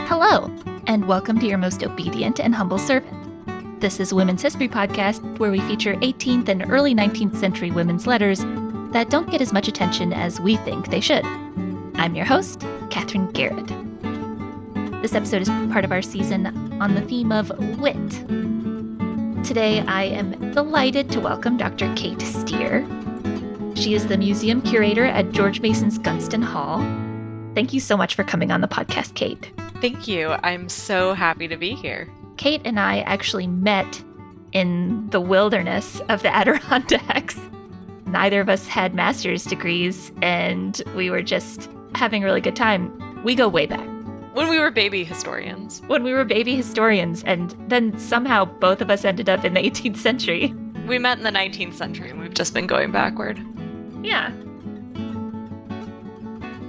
Hello, and welcome to your most obedient and humble servant. This is a Women's History Podcast where we feature 18th and early 19th century women's letters that don't get as much attention as we think they should. I'm your host, Katherine Garrett. This episode is part of our season on the theme of wit. Today, I am delighted to welcome Dr. Kate Steer. She is the museum curator at George Mason's Gunston Hall. Thank you so much for coming on the podcast, Kate. Thank you. I'm so happy to be here. Kate and I actually met in the wilderness of the Adirondacks. Neither of us had master's degrees, and we were just having a really good time. We go way back. When we were baby historians. And then somehow both of us ended up in the 18th century. We met in the 19th century, and we've just been going backward. Yeah.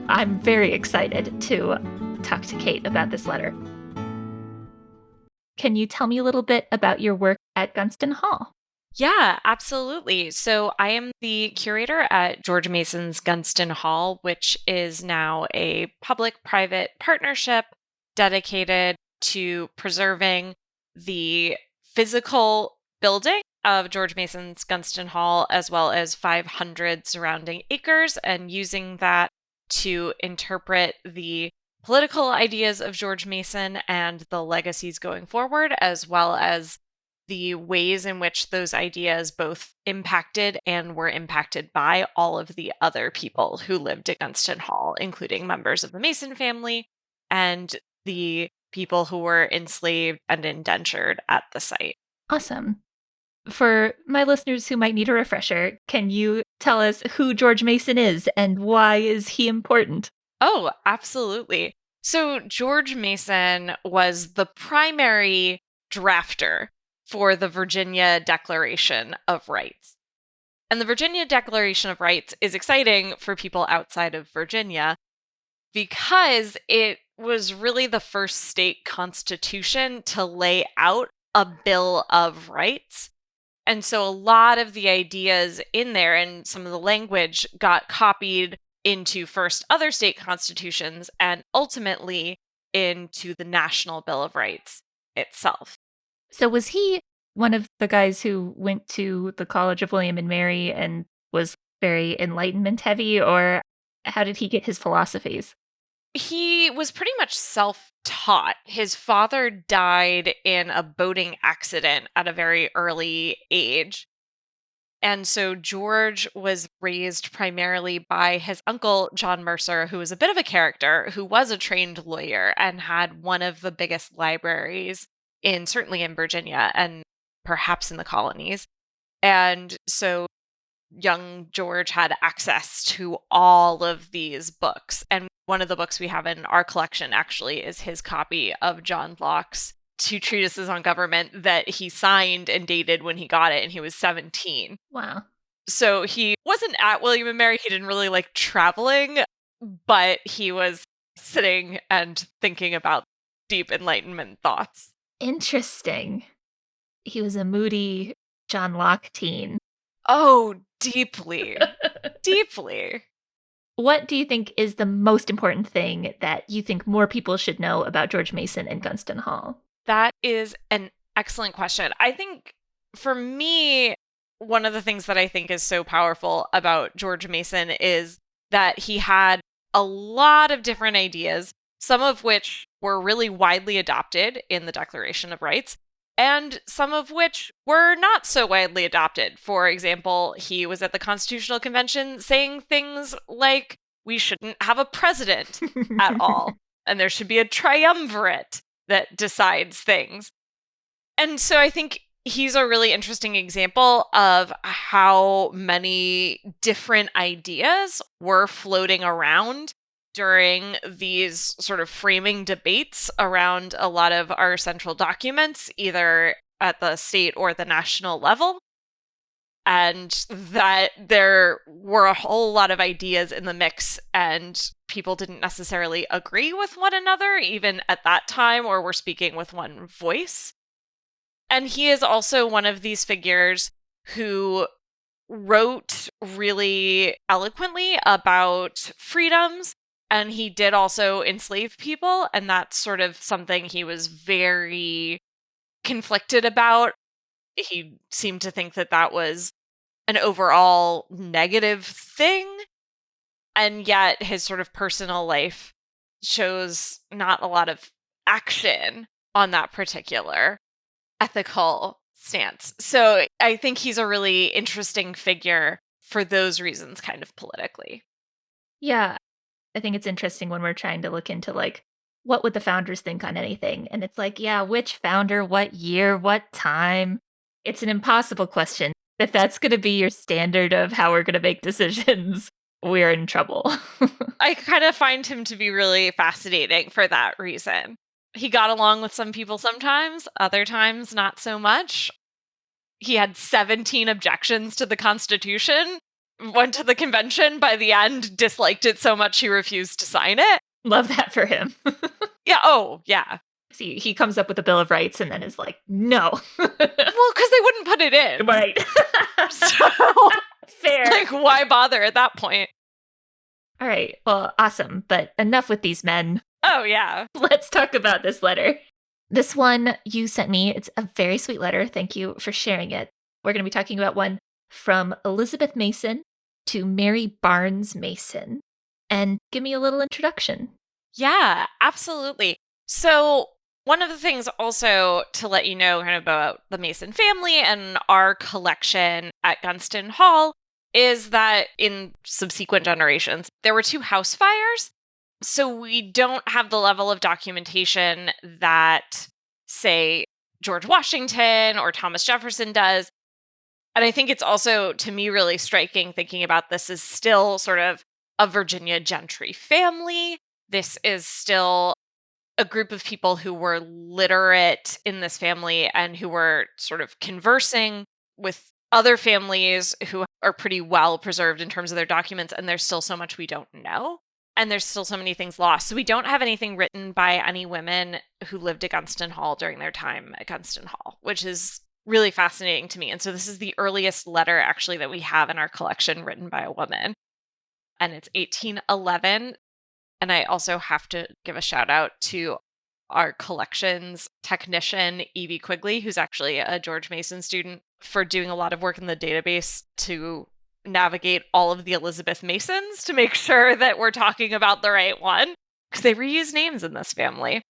I'm very excited to talk to Kate about this letter. Can you tell me a little bit about your work at Gunston Hall? Yeah, absolutely. So I am the curator at George Mason's Gunston Hall, which is now a public-private partnership dedicated to preserving the physical building of George Mason's Gunston Hall, as well as 500 surrounding acres, and using that to interpret the political ideas of George Mason and the legacies going forward, as well as the ways in which those ideas both impacted and were impacted by all of the other people who lived at Gunston Hall, including members of the Mason family and the people who were enslaved and indentured at the site. Awesome. For my listeners who might need a refresher, can you tell us who George Mason is and why is he important? Oh, absolutely. So George Mason was the primary drafter for the Virginia Declaration of Rights. And the Virginia Declaration of Rights is exciting for people outside of Virginia because it was really the first state constitution to lay out a Bill of Rights. And so a lot of the ideas in there and some of the language got copied into first other state constitutions and ultimately into the National Bill of Rights itself. So was he one of the guys who went to the College of William and Mary and was very Enlightenment heavy, or how did he get his philosophies? He was pretty much self-taught. His father died in a boating accident at a very early age. And so George was raised primarily by his uncle, John Mercer, who was a bit of a character, who was a trained lawyer and had one of the biggest libraries certainly in Virginia and perhaps in the colonies. And so young George had access to all of these books. And one of the books we have in our collection actually is his copy of John Locke's Two Treatises on Government that he signed and dated when he got it, and he was 17. Wow. So he wasn't at William and Mary. He didn't really like traveling, but he was sitting and thinking about deep Enlightenment thoughts. Interesting. He was a moody John Locke teen. Oh, deeply. Deeply. What do you think is the most important thing that you think more people should know about George Mason and Gunston Hall? That is an excellent question. I think for me, one of the things that I think is so powerful about George Mason is that he had a lot of different ideas, some of which were really widely adopted in the Declaration of Rights, and some of which were not so widely adopted. For example, he was at the Constitutional Convention saying things like, we shouldn't have a president at all, and there should be a triumvirate that decides things. And so I think he's a really interesting example of how many different ideas were floating around during these sort of framing debates around a lot of our central documents, either at the state or the national level. And that there were a whole lot of ideas in the mix, and people didn't necessarily agree with one another, even at that time, or were speaking with one voice. And he is also one of these figures who wrote really eloquently about freedoms And he did also enslave people, and that's sort of something he was very conflicted about. He seemed to think that that was an overall negative thing, and yet his sort of personal life shows not a lot of action on that particular ethical stance. So I think he's a really interesting figure for those reasons, kind of politically. Yeah, I think it's interesting when we're trying to look into like what would the founders think on anything, and it's like, yeah, which founder, what year, what time? It's an impossible question. If that's going to be your standard of how we're going to make decisions, we're in trouble. I kind of find him to be really fascinating for that reason. He got along with some people sometimes, other times not so much. He had 17 objections to the Constitution, went to the convention, by the end, disliked it so much he refused to sign it. Love that for him. Yeah, oh, yeah. See, he comes up with a Bill of Rights and then is like, no. Well, because they wouldn't put it in. Right. So, fair. like, why bother at that point? All right. Well, awesome. But enough with these men. Oh, yeah. Let's talk about this letter. This one you sent me, it's a very sweet letter. Thank you for sharing it. We're going to be talking about one from Elizabeth Mason to Mary Barnes Mason. And give me a little introduction. Yeah, absolutely. So, one of the things also to let you know kind of about the Mason family and our collection at Gunston Hall is that in subsequent generations, there were 2 house fires. So we don't have the level of documentation that, say, George Washington or Thomas Jefferson does. And I think it's also, to me, really striking thinking about this as still sort of a Virginia gentry family. This is still a group of people who were literate in this family and who were sort of conversing with other families who are pretty well preserved in terms of their documents. And there's still so much we don't know. And there's still so many things lost. So we don't have anything written by any women who lived at Gunston Hall during their time at Gunston Hall, which is really fascinating to me. And so this is the earliest letter actually that we have in our collection written by a woman. And it's 1811. And I also have to give a shout out to our collections technician, Evie Quigley, who's actually a George Mason student, for doing a lot of work in the database to navigate all of the Elizabeth Masons to make sure that we're talking about the right one, because they reuse names in this family.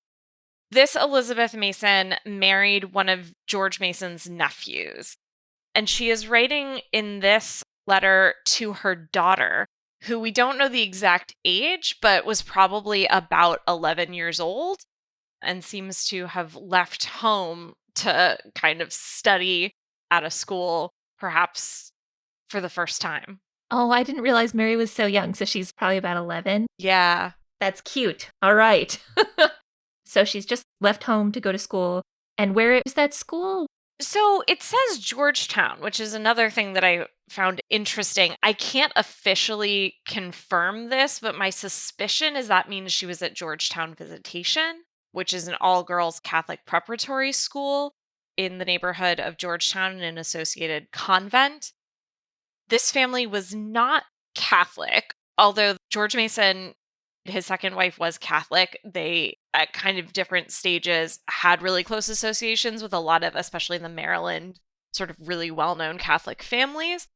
This Elizabeth Mason married one of George Mason's nephews, and she is writing in this letter to her daughter, who we don't know the exact age, but was probably about 11 years old and seems to have left home to kind of study at a school, perhaps for the first time. Oh, I didn't realize Mary was so young, so she's probably about 11. Yeah. That's cute. All right. So she's just left home to go to school. And where is that school? So it says Georgetown, which is another thing that I found interesting. I can't officially confirm this, but my suspicion is that means she was at Georgetown Visitation, which is an all-girls Catholic preparatory school in the neighborhood of Georgetown in an associated convent. This family was not Catholic, although George Mason, his second wife, was Catholic. They, at kind of different stages, had really close associations with a lot of, especially in the Maryland, sort of really well-known Catholic families.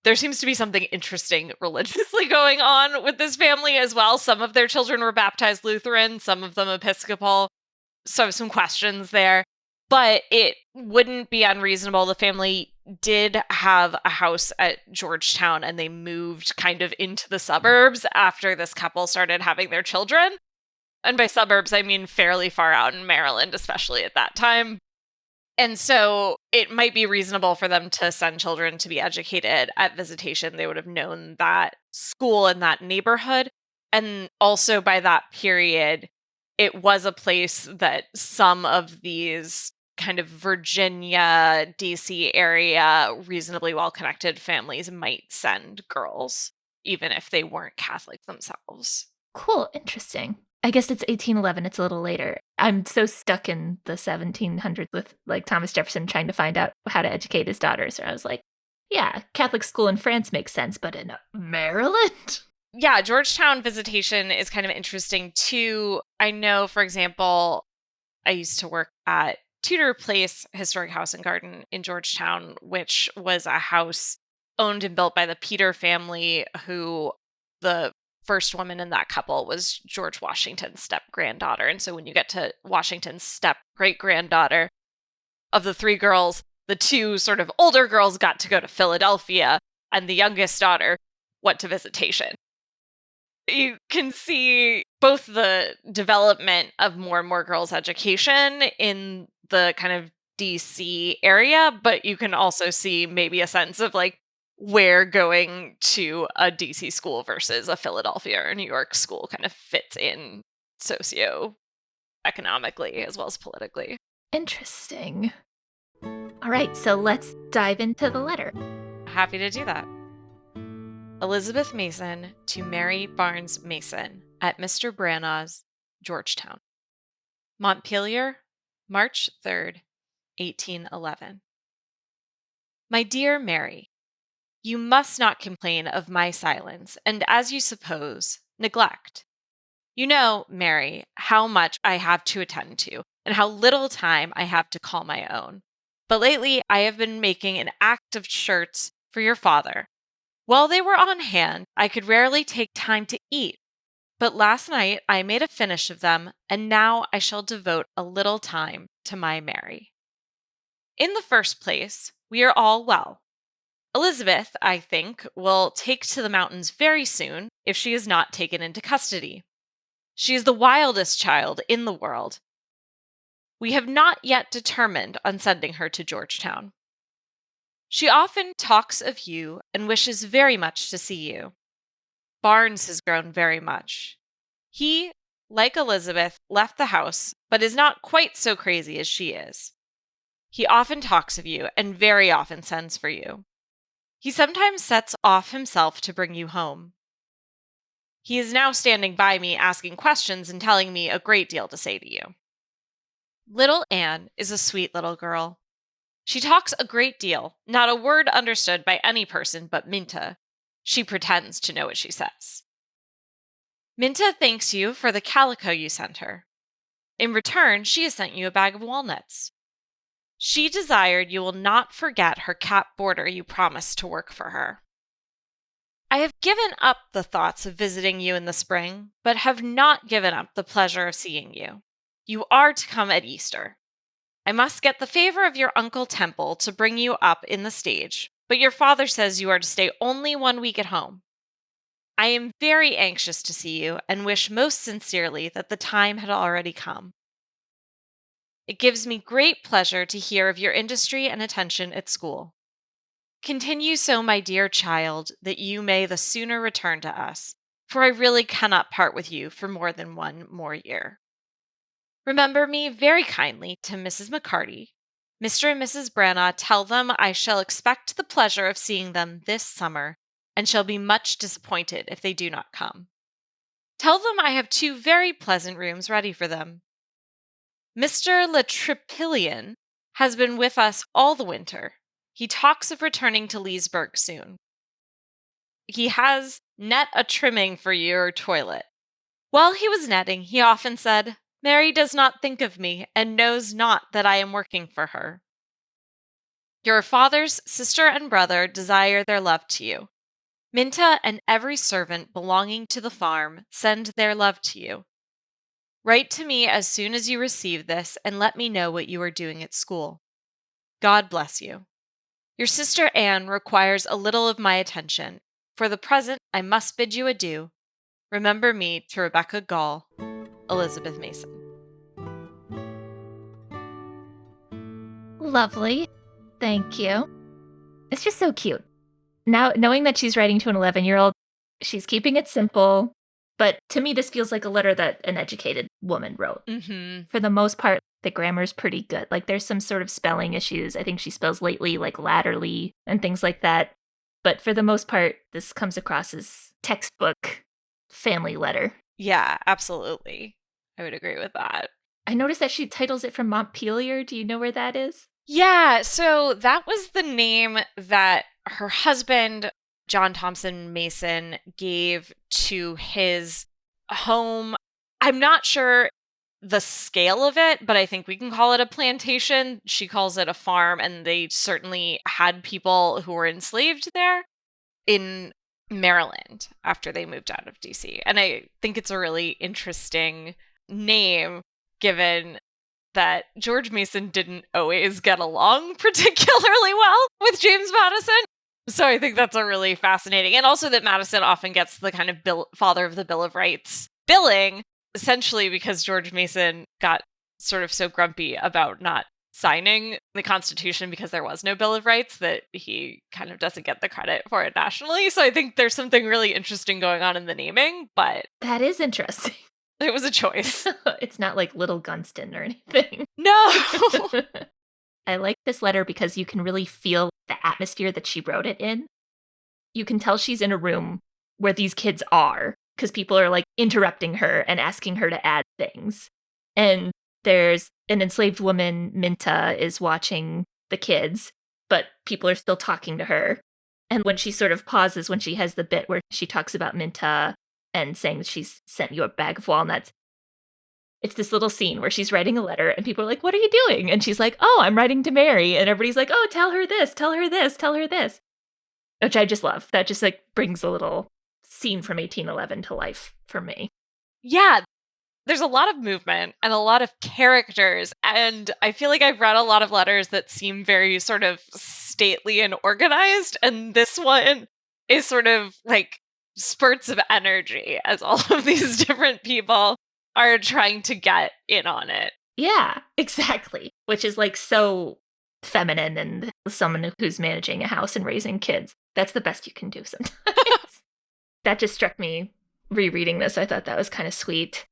There seems to be something interesting religiously going on with this family as well. Some of their children were baptized Lutheran, some of them Episcopal. So I have some questions there. But it wouldn't be unreasonable. The family did have a house at Georgetown, and they moved kind of into the suburbs after this couple started having their children. And by suburbs, I mean fairly far out in Maryland, especially at that time. And so it might be reasonable for them to send children to be educated at Visitation. They would have known that school in that neighborhood. And also by that period, it was a place that some of these kind of Virginia, DC area, reasonably well-connected families might send girls, even if they weren't Catholic themselves. Cool. Interesting. I guess it's 1811. It's a little later. I'm so stuck in the 1700s with like Thomas Jefferson trying to find out how to educate his daughters. So I was like, yeah, Catholic school in France makes sense, but in Maryland? Yeah, Georgetown visitation is kind of interesting too. I know, for example, I used to work at Tudor Place Historic House and Garden in Georgetown, which was a house owned and built by the Peter family, who the first woman in that couple was George Washington's step granddaughter. And so when you get to Washington's step great granddaughter, of the three girls, the two sort of older girls got to go to Philadelphia, and the youngest daughter went to visitation. You can see both the development of more and more girls' education in the kind of DC area, but you can also see maybe a sense of like where going to a DC school versus a Philadelphia or New York school kind of fits in socio-economically as well as politically. Interesting. All right, so let's dive into the letter. Happy to do that. Elizabeth Mason to Mary Barnes Mason at Mr. Brannaugh's, Georgetown. Montpelier, March 3rd, 1811. My dear Mary, you must not complain of my silence, and as you suppose, neglect. You know, Mary, how much I have to attend to, and how little time I have to call my own. But lately I have been making an act of shirts for your father. While they were on hand, I could rarely take time to eat, but last night I made a finish of them, and now I shall devote a little time to my Mary. In the first place, we are all well. Elizabeth, I think, will take to the mountains very soon if she is not taken into custody. She is the wildest child in the world. We have not yet determined on sending her to Georgetown. She often talks of you and wishes very much to see you. Barnes has grown very much. He, like Elizabeth, left the house, but is not quite so crazy as she is. He often talks of you and very often sends for you. He sometimes sets off himself to bring you home. He is now standing by me asking questions and telling me a great deal to say to you. Little Anne is a sweet little girl. She talks a great deal, not a word understood by any person but Minta. She pretends to know what she says. Minta thanks you for the calico you sent her. In return, she has sent you a bag of walnuts. She desired you will not forget her cap border you promised to work for her. I have given up the thoughts of visiting you in the spring, but have not given up the pleasure of seeing you. You are to come at Easter. I must get the favor of your Uncle Temple to bring you up in the stage, but your father says you are to stay only 1 week at home. I am very anxious to see you and wish most sincerely that the time had already come. It gives me great pleasure to hear of your industry and attention at school. Continue so, my dear child, that you may the sooner return to us, for I really cannot part with you for more than 1 more year. Remember me very kindly to Mrs. McCarty. Mr. and Mrs. Branagh tell them I shall expect the pleasure of seeing them this summer, and shall be much disappointed if they do not come. Tell them I have 2 very pleasant rooms ready for them. Mr. Le Tripillian has been with us all the winter. He talks of returning to Leesburg soon. He has net a trimming for your toilet. While he was netting, he often said, Mary does not think of me and knows not that I am working for her. Your father's sister and brother desire their love to you. Minta and every servant belonging to the farm send their love to you. Write to me as soon as you receive this and let me know what you are doing at school. God bless you. Your sister Anne requires a little of my attention. For the present, I must bid you adieu. Remember me to Rebecca Gall, Elizabeth Mason. Lovely. Thank you. It's just so cute. Now, knowing that she's writing to an 11-year-old, she's keeping it simple. But to me, this feels like a letter that an educated woman wrote. Mm-hmm. For the most part, the grammar's pretty good. Like, there's some sort of spelling issues. I think she spells lately, like latterly, and things like that. But for the most part, this comes across as textbook family letter. Yeah, absolutely. I would agree with that. I noticed that she titles it from Montpelier. Do you know where that is? Yeah, so that was the name that her husband John Thompson Mason gave to his home. I'm not sure the scale of it, but I think we can call it a plantation. She calls it a farm, and they certainly had people who were enslaved there in Maryland after they moved out of DC. And I think it's a really interesting name given that George Mason didn't always get along particularly well with James Madison. So I think that's a really fascinating. And also that Madison often gets the kind of father of the Bill of Rights billing, essentially because George Mason got sort of so grumpy about not signing the Constitution because there was no Bill of Rights that he kind of doesn't get the credit for it nationally. So I think there's something really interesting going on in the naming, but That is interesting. it was a choice. It's not like Little Gunston or anything. No! I like this letter because you can really feel the atmosphere that she wrote it in. You can tell she's in a room where these kids are, because people are like interrupting her and asking her to add things. And there's an enslaved woman, Minta, is watching the kids, but people are still talking to her. And when she sort of pauses, when she has the bit where she talks about Minta and saying that she's sent you a bag of walnuts, it's this little scene where she's writing a letter and people are like, what are you doing? And she's like, oh, I'm writing to Mary. And everybody's like, oh, tell her this, tell her this, tell her this. Which I just love. That just like brings a little scene from 1811 to life for me. Yeah, there's a lot of movement and a lot of characters. And I feel like I've read a lot of letters that seem very sort of stately and organized. And this one is sort of like spurts of energy as all of these different people are trying to get in on it. Yeah, exactly. Which is like so feminine and someone who's managing a house and raising kids. That's the best you can do sometimes. That just struck me rereading this. I thought that was kind of sweet.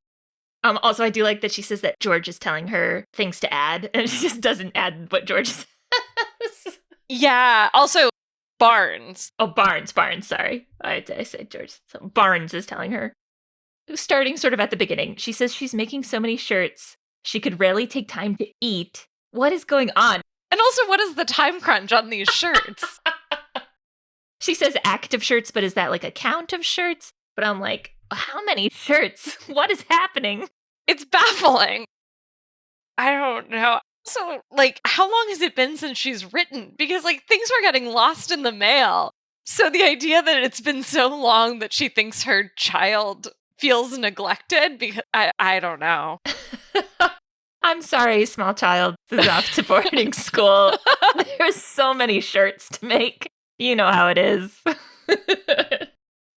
Also, I do like that she says that George is telling her things to add, and she just doesn't add what George says. Yeah. Also, Barnes. Oh, Barnes, sorry. I said George. So Barnes is telling her. Starting sort of at the beginning, she says she's making so many shirts, she could rarely take time to eat. What is going on? And also, what is the time crunch on these shirts? She says active shirts, but is that like a count of shirts? But I'm like, how many shirts? What is happening? It's baffling. I don't know. So, like, how long has it been since she's written? Because, like, things were getting lost in the mail. So the idea that it's been so long that she thinks her child feels neglected, because I don't know. I'm sorry, small child is off to boarding school. There's so many shirts to make. You know how it is.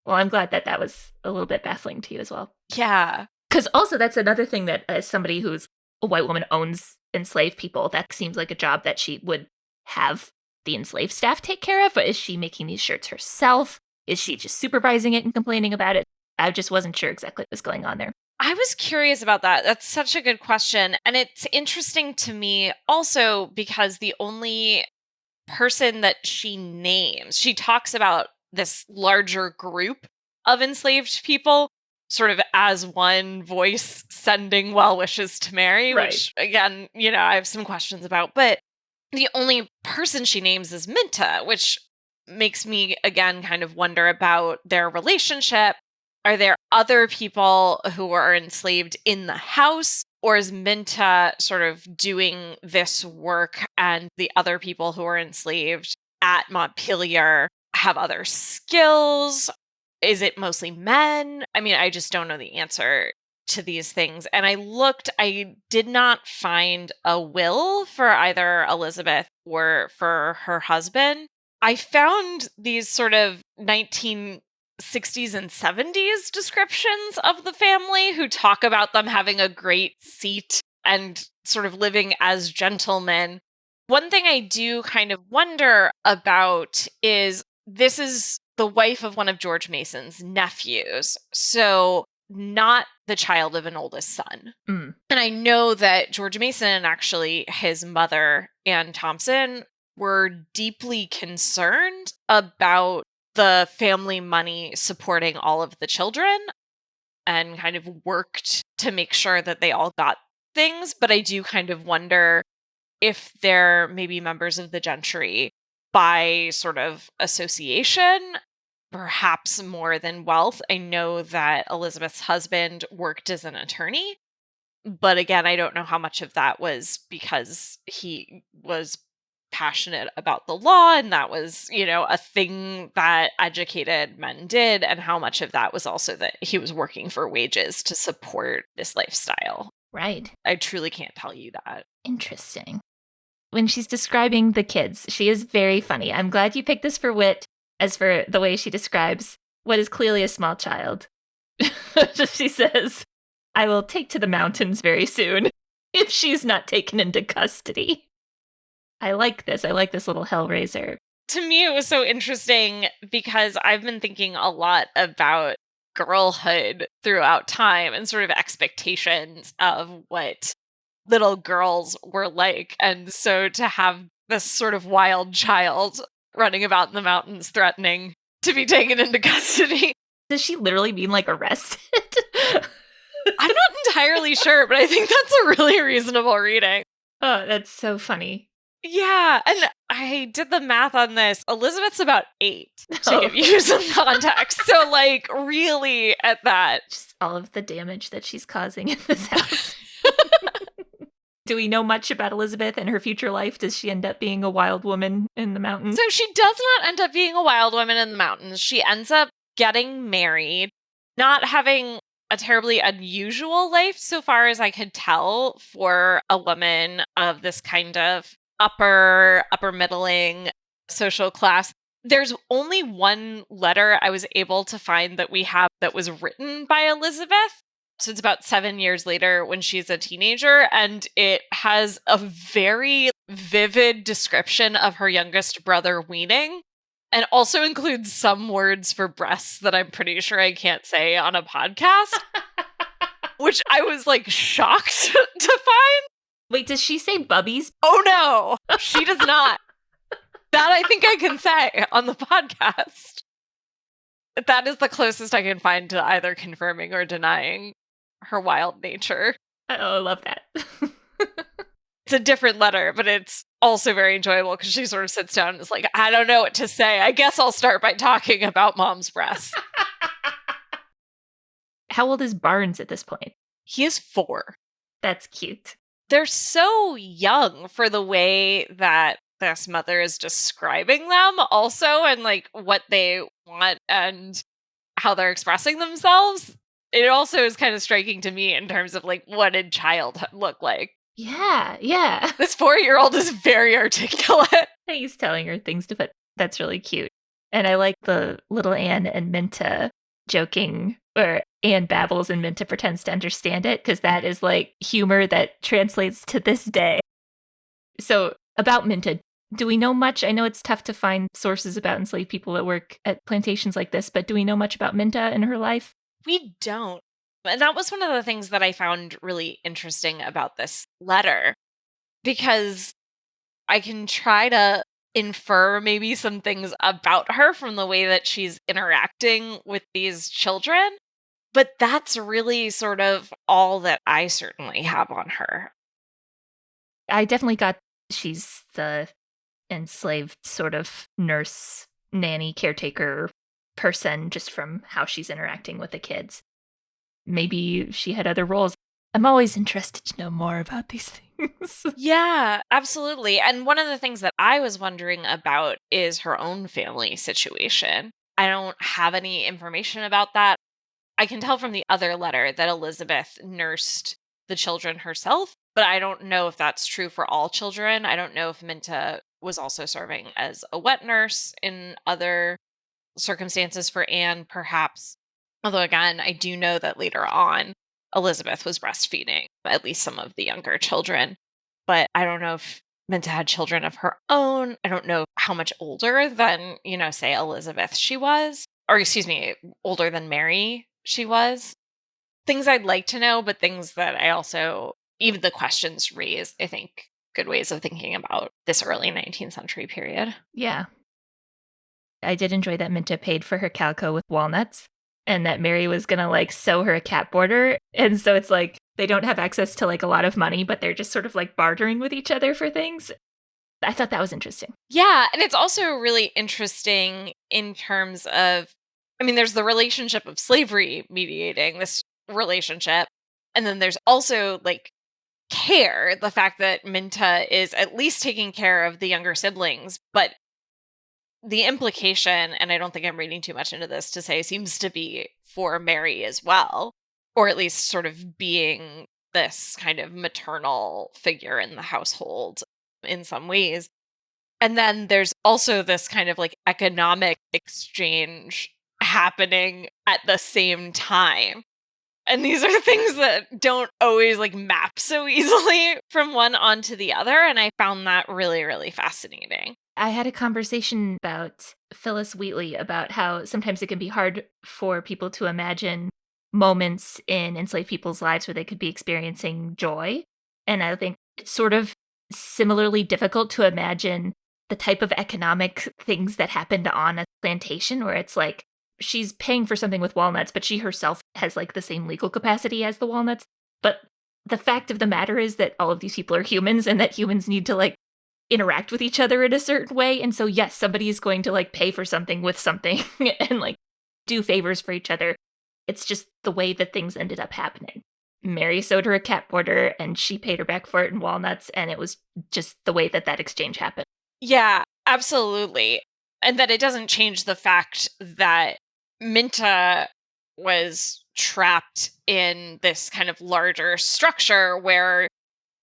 Well, I'm glad that was a little bit baffling to you as well. Yeah. Because also that's another thing that as somebody who's a white woman owns enslaved people, that seems like a job that she would have the enslaved staff take care of. But is she making these shirts herself? Is she just supervising it and complaining about it? I just wasn't sure exactly what was going on there. I was curious about that. That's such a good question. And it's interesting to me also because the only person that she names, she talks about this larger group of enslaved people sort of as one voice sending well wishes to Mary, Right. Which again, I have some questions about. But the only person she names is Minta, which makes me again kind of wonder about their relationship. Are there other people who are enslaved in the house? Or is Minta sort of doing this work and the other people who are enslaved at Montpelier have other skills? Is it mostly men? I mean, I just don't know the answer to these things. And I did not find a will for either Elizabeth or for her husband. I found these sort of 1960s and 70s descriptions of the family who talk about them having a great seat and sort of living as gentlemen. One thing I do kind of wonder about is this is the wife of one of George Mason's nephews, so not the child of an oldest son. Mm. And I know that George Mason and actually his mother, Anne Thompson, were deeply concerned about the family money supporting all of the children and kind of worked to make sure that they all got things. But I do kind of wonder if they're maybe members of the gentry by sort of association. perhaps more than wealth. I know that Elizabeth's husband worked as an attorney, but again, I don't know how much of that was because he was passionate about the law and that was, a thing that educated men did, and how much of that was also that he was working for wages to support this lifestyle. Right. I truly can't tell you that. Interesting. When she's describing the kids, she is very funny. I'm glad you picked this for wit, as for the way she describes what is clearly a small child. She says, I will take to the mountains very soon if she's not taken into custody. I like this. I like this little Hellraiser. To me, it was so interesting because I've been thinking a lot about girlhood throughout time and sort of expectations of what little girls were like. And so to have this sort of wild child running about in the mountains threatening to be taken into custody. Does she literally mean like arrested? I'm not entirely sure, but I think that's a really reasonable reading. Oh, that's so funny. Yeah, and I did the math on this. Elizabeth's about 8, to give you some context. So, like, really at that. Just all of the damage that she's causing in this house. Do we know much about Elizabeth and her future life? Does she end up being a wild woman in the mountains? So she does not end up being a wild woman in the mountains. She ends up getting married, not having a terribly unusual life so far as I could tell for a woman of this kind of upper middling social class. There's only one letter I was able to find that we have that was written by Elizabeth. So it's about 7 years later when she's a teenager, and it has a very vivid description of her youngest brother weaning, and also includes some words for breasts that I'm pretty sure I can't say on a podcast, which I was like shocked to find. Wait, does she say bubbies? Oh no, she does not. That I think I can say on the podcast. That is the closest I can find to either confirming or denying her wild nature. Oh, I love that. It's a different letter, but it's also very enjoyable because she sort of sits down and is like, I don't know what to say. I guess I'll start by talking about mom's breasts. How old is Barnes at this point? He is 4. That's cute. They're so young for the way that this mother is describing them also, and like what they want and how they're expressing themselves. It also is kind of striking to me in terms of like, what did childhood look like? Yeah. This 4-year-old is very articulate. He's telling her things to put. That's really cute. And I like the little Anne and Minta joking, or Anne babbles and Minta pretends to understand it, because that is like humor that translates to this day. So about Minta, do we know much? I know it's tough to find sources about enslaved people that work at plantations like this, but do we know much about Minta and her life? We don't. And that was one of the things that I found really interesting about this letter, because I can try to infer maybe some things about her from the way that she's interacting with these children. But that's really sort of all that I certainly have on her. I definitely got she's the enslaved sort of nurse, nanny, caretaker person just from how she's interacting with the kids. Maybe she had other roles. I'm always interested to know more about these things. Yeah, absolutely. And one of the things that I was wondering about is her own family situation. I don't have any information about that. I can tell from the other letter that Elizabeth nursed the children herself, but I don't know if that's true for all children. I don't know if Minta was also serving as a wet nurse in other circumstances for Anne, perhaps. Although, again, I do know that later on, Elizabeth was breastfeeding at least some of the younger children. But I don't know if Minta had children of her own. I don't know how much older than, say Elizabeth she was. Or, excuse me, older than Mary she was. Things I'd like to know, but things that I also, even the questions raise, I think, good ways of thinking about this early 19th century period. Yeah. I did enjoy that Minta paid for her calico with walnuts, and that Mary was going to sew her a cat border. And so it's like they don't have access to a lot of money, but they're just sort of bartering with each other for things. I thought that was interesting. Yeah. And it's also really interesting in terms of I mean, there's the relationship of slavery mediating this relationship. And then there's also like care, the fact that Minta is at least taking care of the younger siblings, but the implication, and I don't think I'm reading too much into this to say, seems to be for Mary as well, or at least sort of being this kind of maternal figure in the household in some ways. And then there's also this kind of like economic exchange happening at the same time. And these are things that don't always like map so easily from one onto the other. And I found that really, really fascinating. I had a conversation about Phyllis Wheatley about how sometimes it can be hard for people to imagine moments in enslaved people's lives where they could be experiencing joy. And I think it's sort of similarly difficult to imagine the type of economic things that happened on a plantation where it's like she's paying for something with walnuts, but she herself has like the same legal capacity as the walnuts. But the fact of the matter is that all of these people are humans and that humans need to like interact with each other in a certain way. And so, yes, somebody is going to like pay for something with something and like do favors for each other. It's just the way that things ended up happening. Mary sewed her a cat border and she paid her back for it in walnuts. And it was just the way that that exchange happened. Yeah, absolutely. And that it doesn't change the fact that Minta was trapped in this kind of larger structure where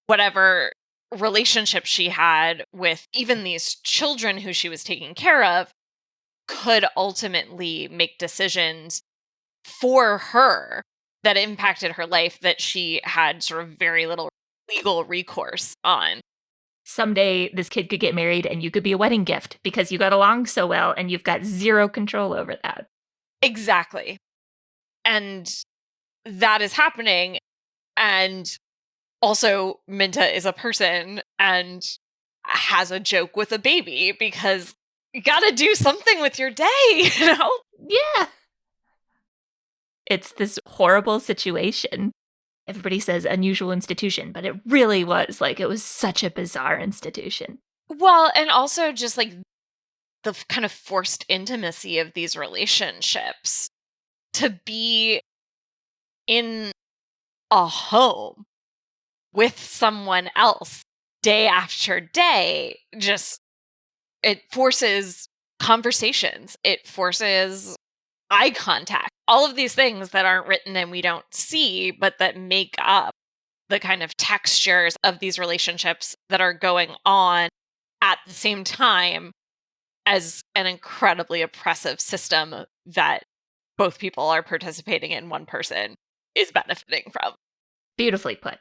whatever relationship she had with even these children who she was taking care of could ultimately make decisions for her that impacted her life that she had sort of very little legal recourse on. Someday this kid could get married and you could be a wedding gift because you got along so well and you've got zero control over that. Exactly. And that is happening. And also, Minta is a person and has a joke with a baby because you gotta do something with your day, you know? Yeah. It's this horrible situation. Everybody says unusual institution, but it really was like it was such a bizarre institution. Well, and also just like the kind of forced intimacy of these relationships to be in a home with someone else day after day, just it forces conversations, it forces eye contact, all of these things that aren't written and we don't see, but that make up the kind of textures of these relationships that are going on at the same time as an incredibly oppressive system that both people are participating in, one person is benefiting from. Beautifully put.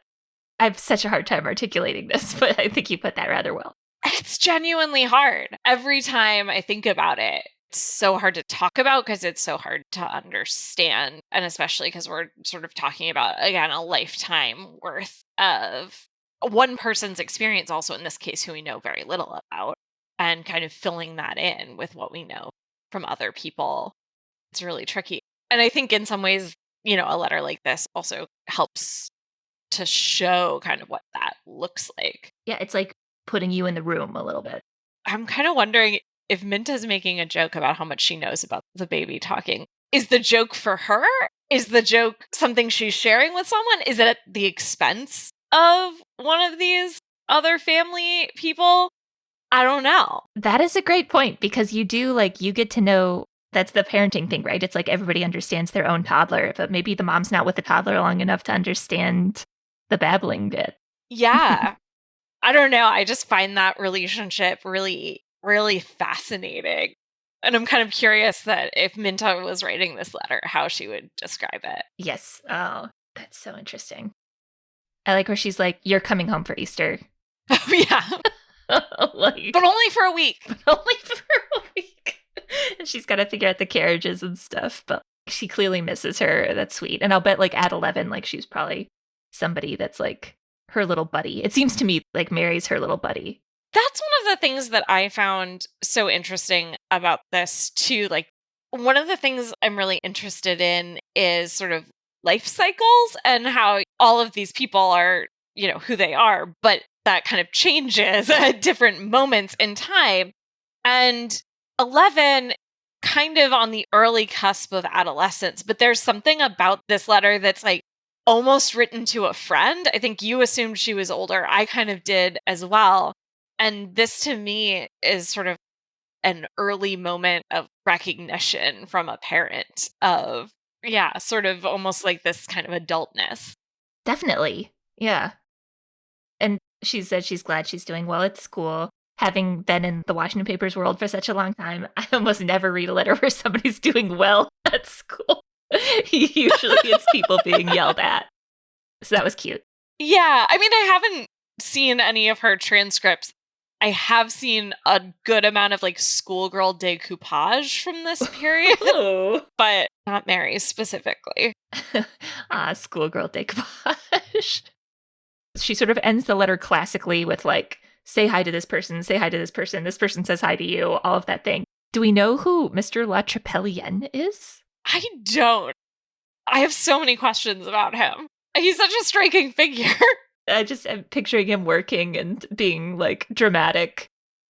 I have such a hard time articulating this, but I think you put that rather well. It's genuinely hard. Every time I think about it, it's so hard to talk about because it's so hard to understand. And especially because we're sort of talking about, again, a lifetime worth of one person's experience, also in this case, who we know very little about, and kind of filling that in with what we know from other people. It's really tricky. And I think in some ways, you know, a letter like this also helps to show kind of what that looks like. Yeah, it's like putting you in the room a little bit. I'm kind of wondering if Minta's making a joke about how much she knows about the baby talking. Is the joke for her? Is the joke something she's sharing with someone? Is it at the expense of one of these other family people? I don't know. That is a great point because you do like, you get to know that's the parenting thing, right? It's like everybody understands their own toddler, but maybe the mom's not with the toddler long enough to understand the babbling bit. Yeah. I don't know. I just find that relationship really, really fascinating. And I'm kind of curious that if Minta was writing this letter, how she would describe it. Yes. Oh, that's so interesting. I like where she's like, "You're coming home for Easter." Oh, yeah. Like, But only for a week. But only for a week. And she's got to figure out the carriages and stuff, but she clearly misses her. That's sweet. And I'll bet like at 11, like she's probably somebody that's like her little buddy. It seems to me like Mary's her little buddy. That's one of the things that I found so interesting about this too. Like one of the things I'm really interested in is sort of life cycles and how all of these people are, you know, who they are, but that kind of changes at different moments in time. And 11 kind of on the early cusp of adolescence, but there's something about this letter that's like almost written to a friend. I think you assumed she was older. I kind of did as well. And this to me is sort of an early moment of recognition from a parent of, yeah, sort of almost like this kind of adultness. Definitely. Yeah. And she said she's glad she's doing well at school. Having been in the Washington Papers world for such a long time, I almost never read a letter where somebody's doing well at school. Usually it's people being yelled at. So that was cute. Yeah. I mean, I haven't seen any of her transcripts. I have seen a good amount of like schoolgirl decoupage from this period, but not Mary specifically. Schoolgirl decoupage. She sort of ends the letter classically with like, say hi to this person, say hi to this person says hi to you, all of that thing. Do we know who Mr. La Tropelienne is? I don't. I have so many questions about him. He's such a striking figure. I'm picturing him working and being like dramatic.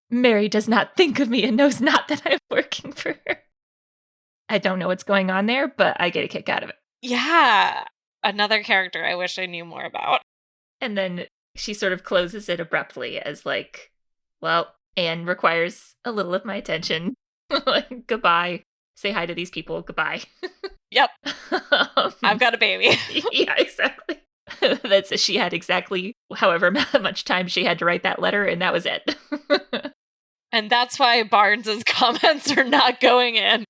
Mary does not think of me and knows not that I'm working for her. I don't know what's going on there, but I get a kick out of it. Yeah. Another character I wish I knew more about. And then she sort of closes it abruptly as like, well, Anne requires a little of my attention. Like, goodbye. Say hi to these people. Goodbye. Yep. I've got a baby. Yeah, exactly. She had exactly however much time she had to write that letter, and that was it. And that's why Barnes's comments are not going in.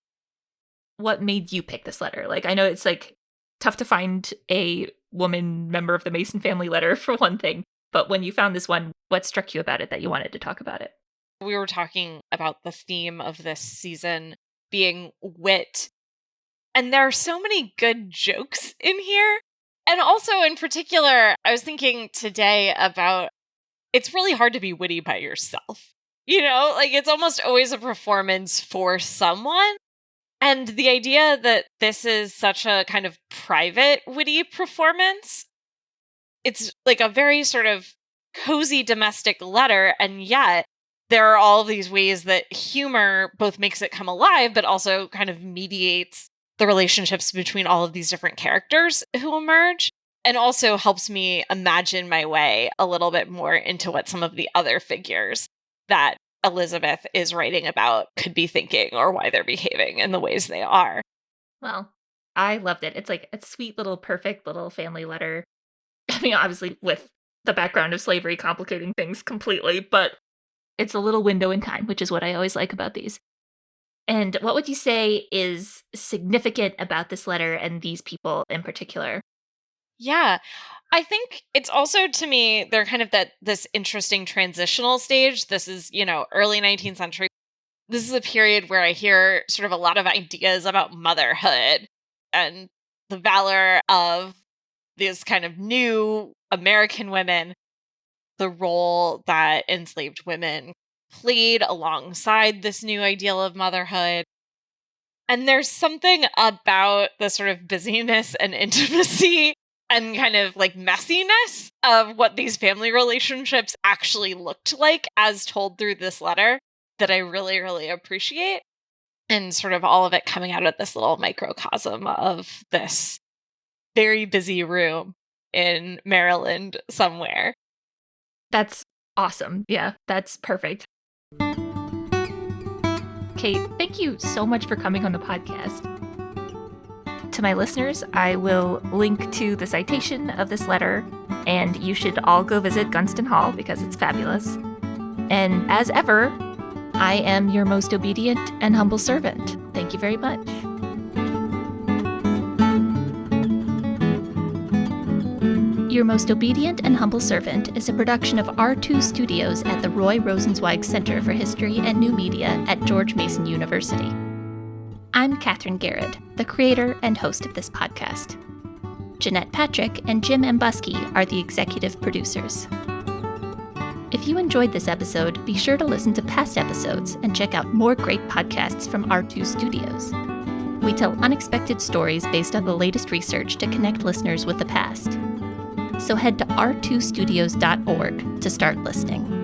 What made you pick this letter? Like, I know it's like tough to find a woman member of the Mason family letter for one thing, but when you found this one, what struck you about it that you wanted to talk about it? We were talking about the theme of this season being wit. And there are so many good jokes in here. And also, in particular, I was thinking today about it's really hard to be witty by yourself. You know, like it's almost always a performance for someone. And the idea that this is such a kind of private witty performance, it's like a very sort of cozy domestic letter. And yet there are all these ways that humor both makes it come alive, but also kind of mediates the relationships between all of these different characters who emerge, and also helps me imagine my way a little bit more into what some of the other figures that Elizabeth is writing about could be thinking or why they're behaving in the ways they are. Well, I loved it. It's like a sweet little, perfect little family letter. I mean, obviously with the background of slavery complicating things completely, but it's a little window in time, which is what I always like about these. And what would you say is significant about this letter and these people in particular? Yeah, I think it's also, to me, they're kind of this interesting transitional stage. This is, early 19th century. This is a period where I hear sort of a lot of ideas about motherhood and the valor of these kind of new American women, the role that enslaved women played alongside this new ideal of motherhood. And there's something about the sort of busyness and intimacy and kind of like messiness of what these family relationships actually looked like as told through this letter that I really, really appreciate. And sort of all of it coming out of this little microcosm of this very busy room in Maryland somewhere. That's awesome. Yeah, that's perfect. Kate, thank you so much for coming on the podcast. To my listeners, I will link to the citation of this letter, and you should all go visit Gunston Hall because it's fabulous. And as ever, I am your most obedient and humble servant. Thank you very much. Your Most Obedient and Humble Servant is a production of R2 Studios at the Roy Rosenzweig Center for History and New Media at George Mason University. I'm Katherine Garrett, the creator and host of this podcast. Jeanette Patrick and Jim Ambusky are the executive producers. If you enjoyed this episode, be sure to listen to past episodes and check out more great podcasts from R2 Studios. We tell unexpected stories based on the latest research to connect listeners with the past. So head to r2studios.org to start listening.